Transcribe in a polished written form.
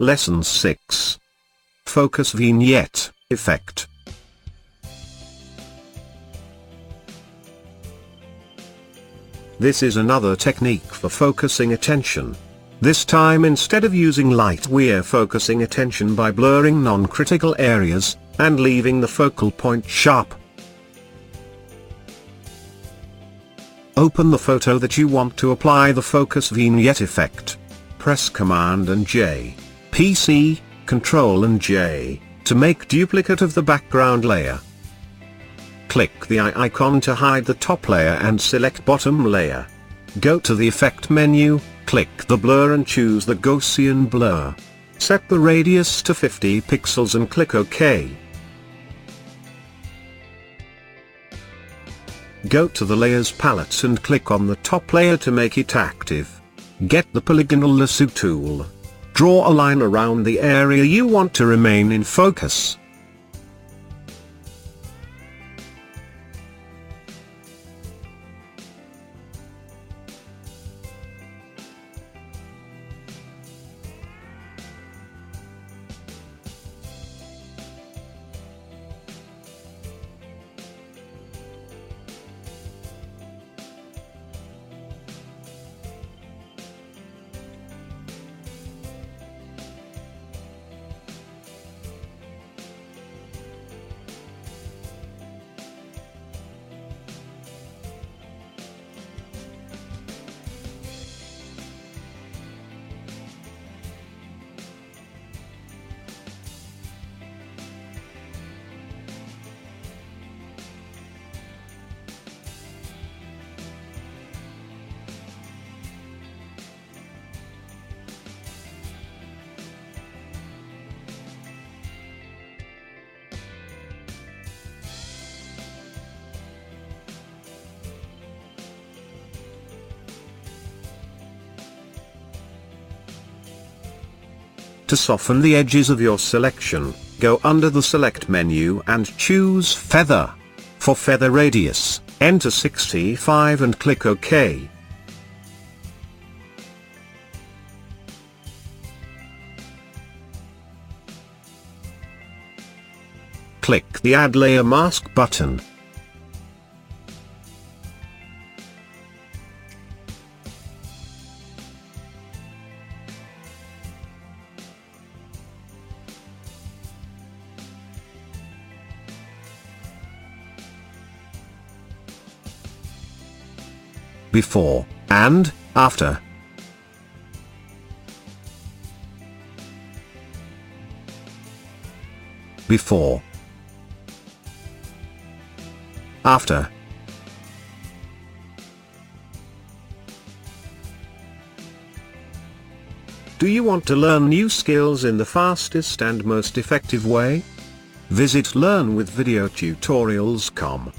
Lesson 6. Focus Vignette Effect. This is another technique for focusing attention. This time, instead of using light, we're focusing attention by blurring non-critical areas, and leaving the focal point sharp. Open the photo that you want to apply the Focus Vignette effect. Press Command and J, PC, Ctrl and J, to make duplicate of the background layer. Click the eye icon to hide the top layer and select bottom layer. Go to the Effect menu, click the blur and choose the Gaussian blur. Set the radius to 50 pixels and click OK. Go to the Layers palette and click on the top layer to make it active. Get the polygonal lasso tool. Draw a line around the area you want to remain in focus. To soften the edges of your selection, go under the Select menu and choose Feather. For Feather Radius, enter 65 and click OK. Click the Add Layer Mask button. Before and after. Before. After. Do you want to learn new skills in the fastest and most effective way? Visit learnwithvideotutorials.com.